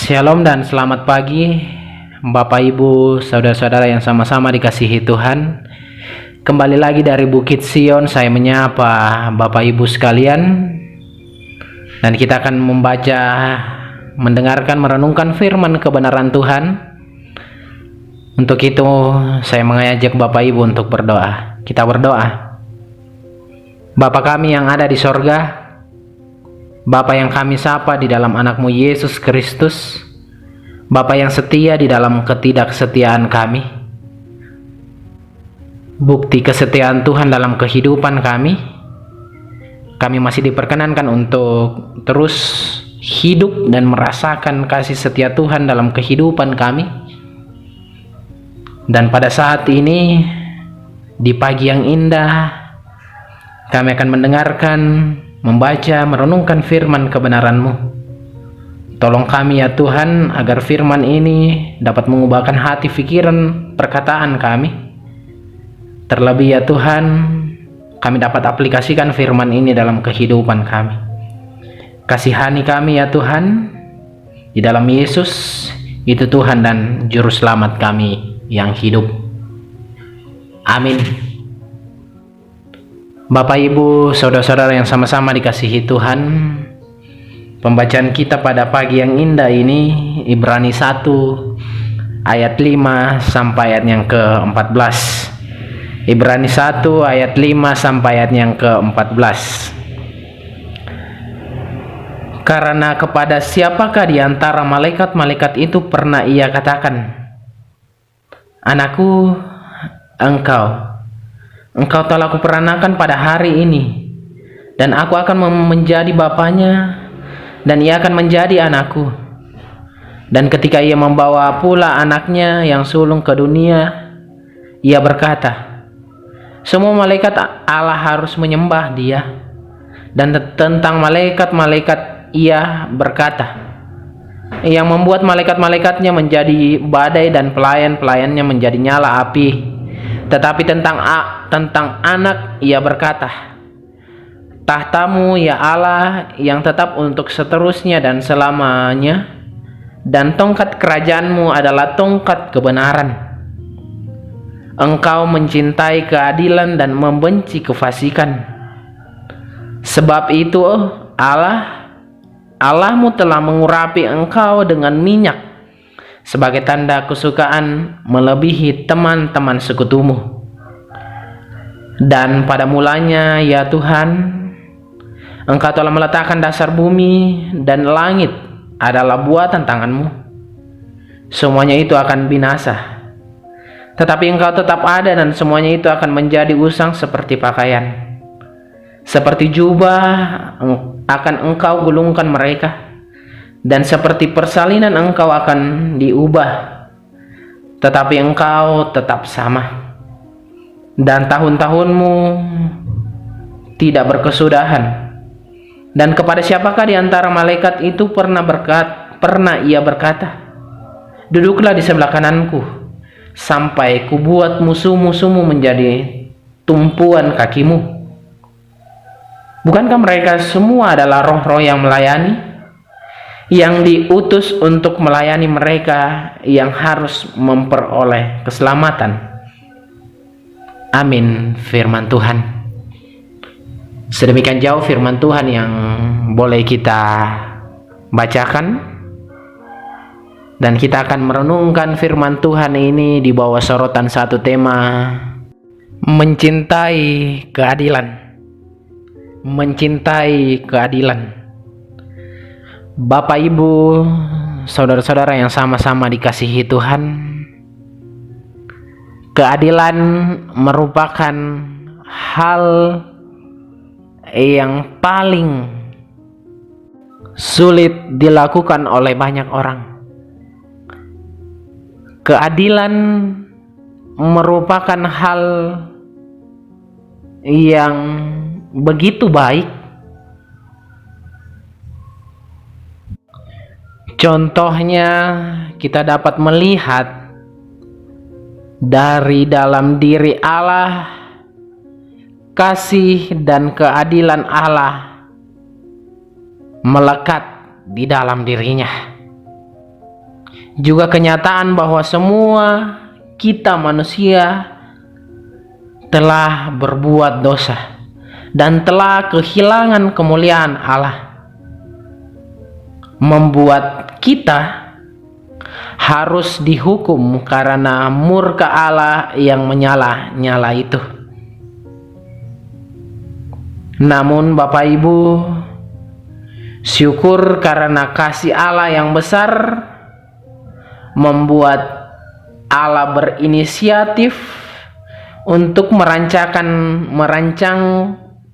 Shalom dan selamat pagi Bapak Ibu Saudara-saudara yang sama-sama dikasihi Tuhan. Kembali lagi dari Bukit Sion, saya menyapa Bapak Ibu sekalian. Dan kita akan membaca, mendengarkan, merenungkan firman kebenaran Tuhan. Untuk itu saya mengajak Bapak Ibu untuk berdoa. Kita berdoa. Bapa kami yang ada di sorga, Bapa yang kami sapa di dalam anakmu Yesus Kristus, Bapa yang setia di dalam ketidaksetiaan kami, bukti kesetiaan Tuhan dalam kehidupan kami masih diperkenankan untuk terus hidup dan merasakan kasih setia Tuhan dalam kehidupan kami. Dan pada saat ini, di pagi yang indah, kami akan mendengarkan, membaca, merenungkan firman kebenaran-Mu. Tolong kami ya Tuhan, agar firman ini dapat mengubahkan hati, pikiran, perkataan kami. Terlebih ya Tuhan, kami dapat aplikasikan firman ini dalam kehidupan kami. Kasihani kami ya Tuhan, di dalam Yesus, itu Tuhan dan Juru Selamat kami yang hidup. Amin. Bapak Ibu Saudara-saudara yang sama-sama dikasihi Tuhan, pembacaan kita pada pagi yang indah ini Ibrani 1 ayat 5 sampai ayat yang ke-14. Ibrani 1 ayat 5 sampai ayat yang ke-14. Karena kepada siapakah di antara malaikat-malaikat itu pernah ia katakan, "Anakku, Engkau telah kuperanakan pada hari ini, dan aku akan menjadi bapanya, dan ia akan menjadi anakku." Dan ketika ia membawa pula anaknya yang sulung ke dunia, ia berkata, "Semua malaikat Allah harus menyembah Dia." Dan tentang malaikat-malaikat ia berkata, "Yang membuat malaikat-malaikatnya menjadi badai dan pelayan-pelayannya menjadi nyala api." Tetapi tentang anak ia berkata, "Tahtamu ya Allah yang tetap untuk seterusnya dan selamanya, dan tongkat kerajaanmu adalah tongkat kebenaran. Engkau mencintai keadilan dan membenci kefasikan. Sebab itu Allahmu telah mengurapi engkau dengan minyak sebagai tanda kesukaan melebihi teman-teman sekutumu. Dan pada mulanya ya Tuhan, Engkau telah meletakkan dasar bumi, dan langit adalah buatan tangan-Mu. Semuanya itu akan binasa, tetapi Engkau tetap ada, dan semuanya itu akan menjadi usang seperti pakaian. Seperti jubah akan Engkau gulungkan mereka, dan seperti persalinan Engkau akan diubah, tetapi Engkau tetap sama, dan tahun-tahunmu tidak berkesudahan. Dan kepada siapakah di antara malaikat itu pernah ia berkata, 'Duduklah di sebelah kananku, sampai kubuat musuh-musuhmu menjadi tumpuan kakimu'? Bukankah mereka semua adalah roh-roh yang melayani, yang diutus untuk melayani mereka yang harus memperoleh keselamatan?" Amin. Firman Tuhan. Sedemikian jauh firman Tuhan yang boleh kita bacakan, dan kita akan merenungkan firman Tuhan ini di bawah sorotan satu tema, mencintai keadilan. Mencintai keadilan. Bapak Ibu Saudara-saudara yang sama-sama dikasihi Tuhan, keadilan merupakan hal yang paling sulit dilakukan oleh banyak orang. Keadilan merupakan hal yang begitu baik. Contohnya, kita dapat melihat dari dalam diri Allah, kasih dan keadilan Allah melekat di dalam dirinya. juga kenyataan bahwa semua kita manusia telah berbuat dosa dan telah kehilangan kemuliaan Allah, membuat kita harus dihukum karena murka Allah yang menyala-nyala itu. Namun Bapak Ibu, syukur karena kasih Allah yang besar membuat Allah berinisiatif untuk merancang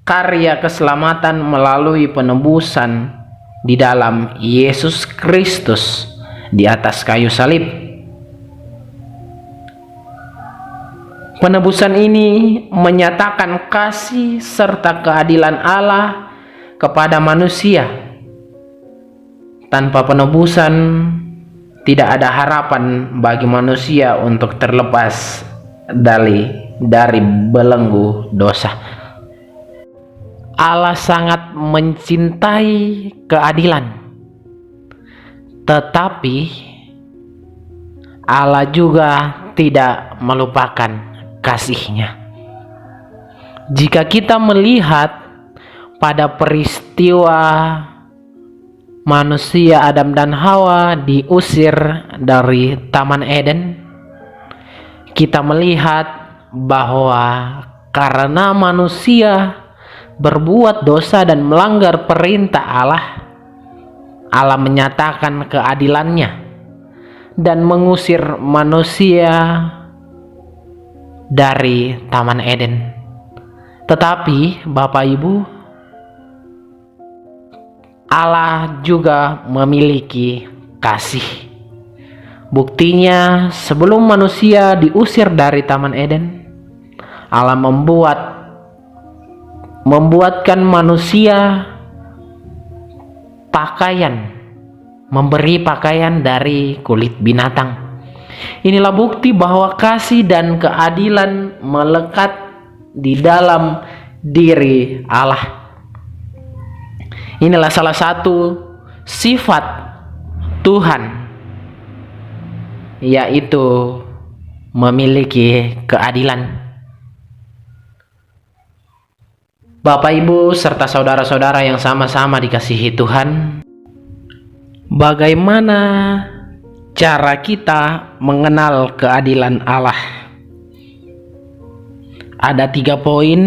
karya keselamatan melalui penebusan di dalam Yesus Kristus di atas kayu salib. Penebusan ini menyatakan kasih serta keadilan Allah kepada manusia. Tanpa penebusan, tidak ada harapan bagi manusia untuk terlepas dari belenggu dosa. Allah sangat mencintai keadilan, tetapi Allah juga tidak melupakan kasih-Nya. Jika kita melihat pada peristiwa manusia Adam dan Hawa diusir dari Taman Eden, kita melihat bahwa karena manusia berbuat dosa dan melanggar perintah Allah, Allah menyatakan keadilannya dan mengusir manusia dari Taman Eden. Tetapi Bapak Ibu, Allah juga memiliki kasih. Buktinya, sebelum manusia diusir dari Taman Eden, Allah membuatkan manusia memberi pakaian dari kulit binatang. Inilah bukti bahwa kasih dan keadilan melekat di dalam diri Allah. Inilah salah satu sifat Tuhan, yaitu memiliki keadilan. Bapak, Ibu, serta saudara-saudara yang sama-sama dikasihi Tuhan, bagaimana cara kita mengenal keadilan Allah? Ada 3 poin.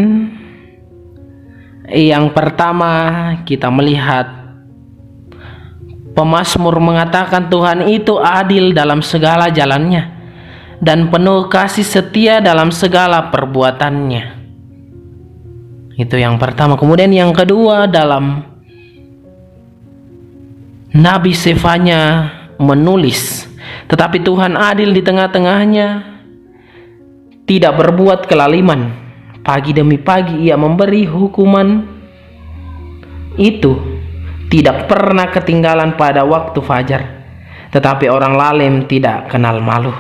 Yang pertama, kita melihat pemazmur mengatakan Tuhan itu adil dalam segala jalannya dan penuh kasih setia dalam segala perbuatannya. Itu yang pertama. Kemudian yang kedua, dalam Nabi Sefanya menulis, tetapi Tuhan adil di tengah-tengahnya, tidak berbuat kelaliman. Pagi demi pagi ia memberi hukuman, itu tidak pernah ketinggalan pada waktu fajar, tetapi orang lalim tidak kenal malu.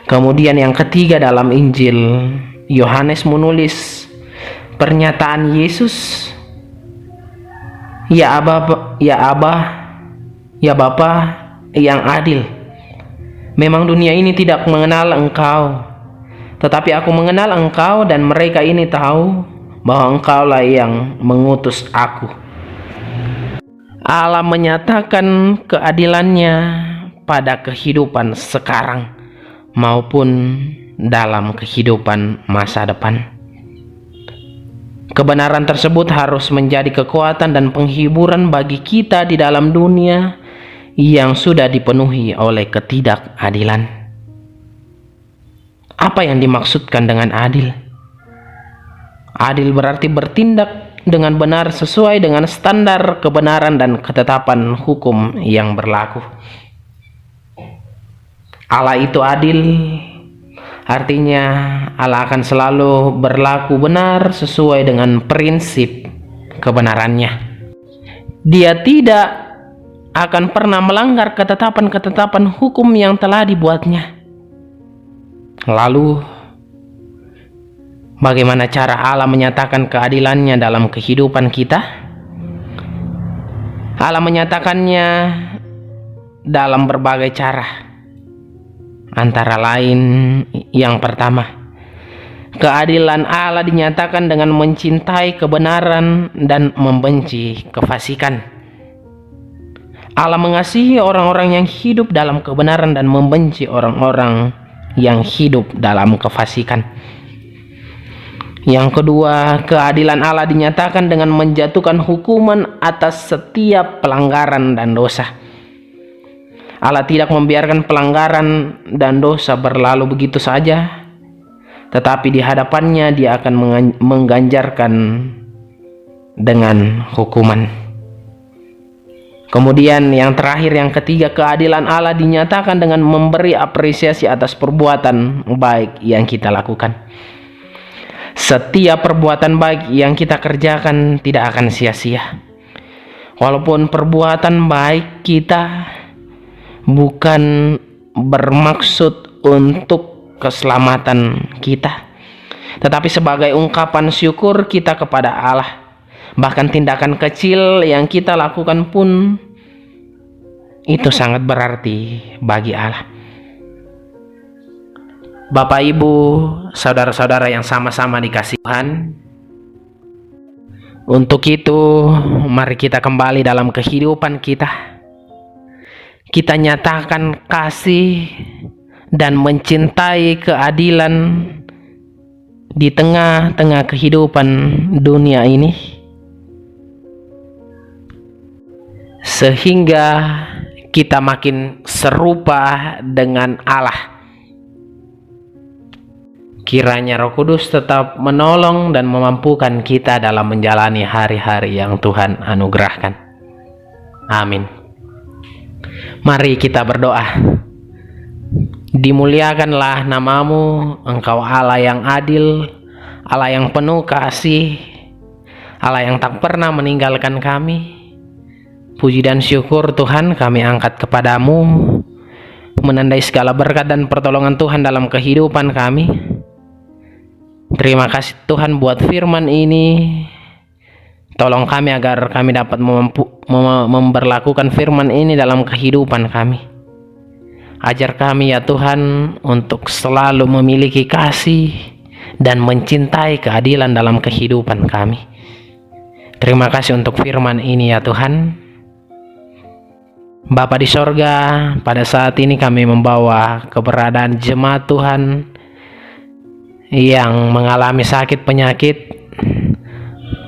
Kemudian yang ketiga, dalam Injil Yohanes menulis pernyataan Yesus, Ya Bapa yang adil, memang dunia ini tidak mengenal Engkau, tetapi aku mengenal Engkau, dan mereka ini tahu bahwa Engkaulah yang mengutus aku. Allah menyatakan keadilannya pada kehidupan sekarang maupun dalam kehidupan masa depan. Kebenaran tersebut harus menjadi kekuatan dan penghiburan bagi kita di dalam dunia yang sudah dipenuhi oleh ketidakadilan. Apa yang dimaksudkan dengan adil? Adil berarti bertindak dengan benar sesuai dengan standar kebenaran dan ketetapan hukum yang berlaku. Allah itu adil, artinya Allah akan selalu berlaku benar sesuai dengan prinsip kebenarannya. Dia tidak akan pernah melanggar ketetapan-ketetapan hukum yang telah dibuatnya. Lalu, bagaimana cara Allah menyatakan keadilannya dalam kehidupan kita? Allah menyatakannya dalam berbagai cara. Antara lain, yang pertama, keadilan Allah dinyatakan dengan mencintai kebenaran dan membenci kefasikan. Allah mengasihi orang-orang yang hidup dalam kebenaran dan membenci orang-orang yang hidup dalam kefasikan. Yang kedua, keadilan Allah dinyatakan dengan menjatuhkan hukuman atas setiap pelanggaran dan dosa. Allah tidak membiarkan pelanggaran dan dosa berlalu begitu saja, tetapi di hadapannya Dia akan mengganjarkan dengan hukuman. Kemudian yang terakhir, yang ketiga, keadilan Allah dinyatakan dengan memberi apresiasi atas perbuatan baik yang kita lakukan. Setiap perbuatan baik yang kita kerjakan tidak akan sia-sia. Walaupun perbuatan baik kita bukan bermaksud untuk keselamatan kita, tetapi sebagai ungkapan syukur kita kepada Allah. Bahkan tindakan kecil yang kita lakukan pun itu sangat berarti bagi Allah. Bapak, Ibu, saudara-saudara yang sama-sama dikasihi Tuhan, untuk itu mari kita kembali dalam kehidupan kita. Kita nyatakan kasih dan mencintai keadilan di tengah-tengah kehidupan dunia ini, sehingga kita makin serupa dengan Allah. Kiranya Roh Kudus tetap menolong dan memampukan kita dalam menjalani hari-hari yang Tuhan anugerahkan. Amin. Mari kita berdoa. Dimuliakanlah nama-Mu, Engkau Allah yang adil, Allah yang penuh kasih, Allah yang tak pernah meninggalkan kami. Puji dan syukur Tuhan kami angkat kepadamu, menandai segala berkat dan pertolongan Tuhan dalam kehidupan kami. Terima kasih Tuhan buat firman ini. Tolong kami agar kami dapat memberlakukan firman ini dalam kehidupan kami. Ajar kami ya Tuhan untuk selalu memiliki kasih dan mencintai keadilan dalam kehidupan kami. Terima kasih untuk firman ini ya Tuhan. Bapa di sorga, pada saat ini kami membawa keberadaan jemaat Tuhan yang mengalami sakit penyakit.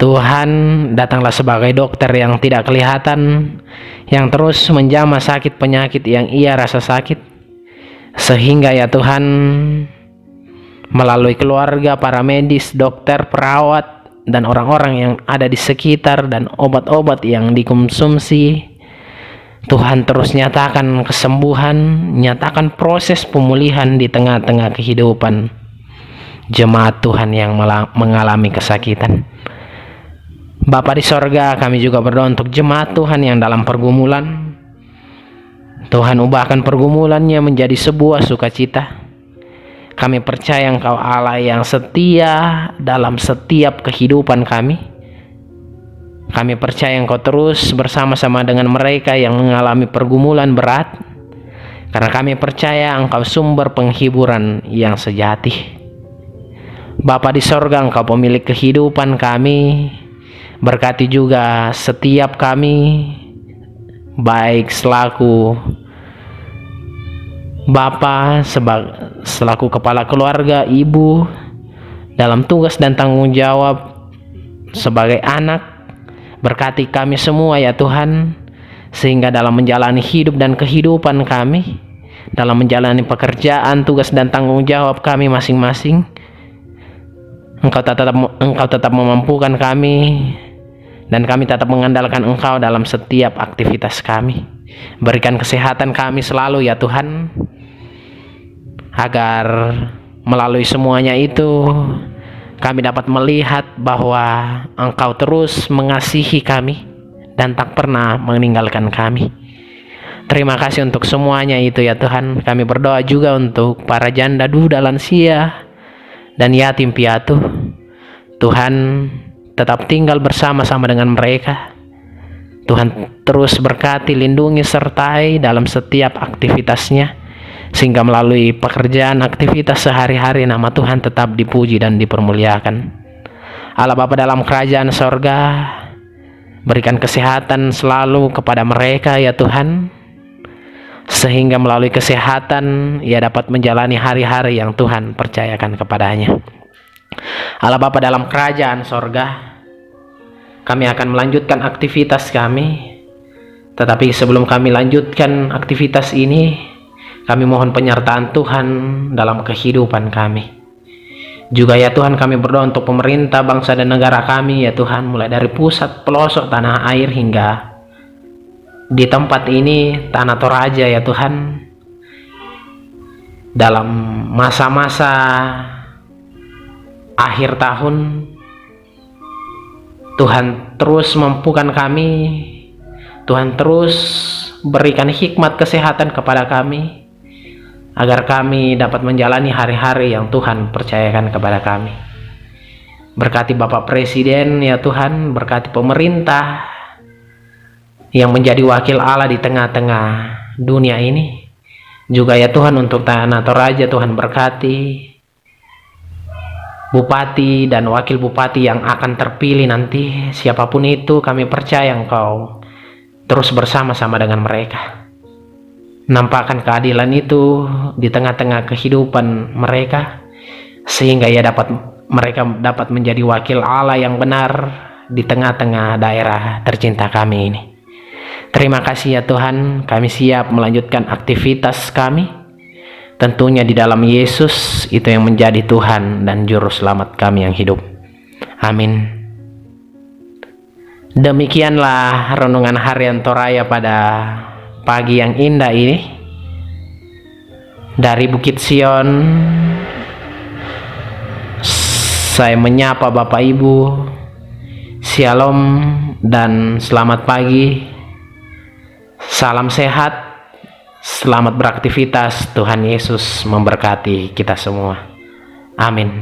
Tuhan, datanglah sebagai dokter yang tidak kelihatan, yang terus menjamah sakit penyakit yang ia rasa sakit, sehingga ya Tuhan, melalui keluarga, para medis, dokter, perawat, dan orang-orang yang ada di sekitar, dan obat-obat yang dikonsumsi, Tuhan terus nyatakan kesembuhan, nyatakan proses pemulihan di tengah-tengah kehidupan jemaat Tuhan yang mengalami kesakitan. Bapa di sorga, kami juga berdoa untuk jemaat Tuhan yang dalam pergumulan. Tuhan, ubahkan pergumulannya menjadi sebuah sukacita. Kami percaya Engkau Allah yang setia dalam setiap kehidupan kami. Kami percaya Engkau terus bersama-sama dengan mereka yang mengalami pergumulan berat, karena kami percaya Engkau sumber penghiburan yang sejati. Bapa di sorga, Engkau pemilik kehidupan kami. Berkati juga setiap kami, baik selaku Bapa, selaku kepala keluarga, ibu, dalam tugas dan tanggung jawab sebagai anak. Berkati kami semua ya Tuhan, sehingga dalam menjalani hidup dan kehidupan kami, dalam menjalani pekerjaan, tugas dan tanggung jawab kami masing-masing, Engkau tetap memampukan kami, dan kami tetap mengandalkan Engkau dalam setiap aktivitas kami. Berikan kesehatan kami selalu ya Tuhan, agar melalui semuanya itu kami dapat melihat bahwa Engkau terus mengasihi kami dan tak pernah meninggalkan kami. Terima kasih untuk semuanya itu ya Tuhan. Kami berdoa juga untuk para janda, duda, lansia, dan yatim piatu. Tuhan, tetap tinggal bersama-sama dengan mereka. Tuhan terus berkati, lindungi, sertai dalam setiap aktivitasnya, sehingga melalui pekerjaan aktivitas sehari-hari nama Tuhan tetap dipuji dan dipermuliakan. Allah Bapa dalam kerajaan sorga, berikan kesehatan selalu kepada mereka ya Tuhan, sehingga melalui kesehatan ia dapat menjalani hari-hari yang Tuhan percayakan kepadanya. Allah Bapa dalam kerajaan sorga, kami akan melanjutkan aktivitas kami, tetapi sebelum kami lanjutkan aktivitas ini, kami mohon penyertaan Tuhan dalam kehidupan kami. Juga ya Tuhan, kami berdoa untuk pemerintah, bangsa dan negara kami ya Tuhan, mulai dari pusat pelosok tanah air hingga di tempat ini, Tanah Toraja ya Tuhan, dalam masa-masa akhir tahun, Tuhan terus mampukan kami, Tuhan terus berikan hikmat kesehatan kepada kami, agar kami dapat menjalani hari-hari yang Tuhan percayakan kepada kami. Berkati Bapak Presiden ya Tuhan, berkati pemerintah yang menjadi wakil Allah di tengah-tengah dunia ini. Juga ya Tuhan, untuk Tanah Toraja Tuhan berkati bupati dan wakil bupati yang akan terpilih nanti, siapapun itu, kami percaya Engkau terus bersama-sama dengan mereka. Nampakkan keadilan itu di tengah-tengah kehidupan mereka, sehingga mereka dapat menjadi wakil Allah yang benar di tengah-tengah daerah tercinta kami ini. Terima kasih ya Tuhan, kami siap melanjutkan aktivitas kami, tentunya di dalam Yesus, itu yang menjadi Tuhan dan Juru Selamat kami yang hidup. Amin. Demikianlah renungan harian Toraya pada pagi yang indah ini. Dari Bukit Sion, saya menyapa Bapak Ibu. Shalom dan selamat pagi. Salam sehat. Selamat beraktivitas. Tuhan Yesus memberkati kita semua. Amin.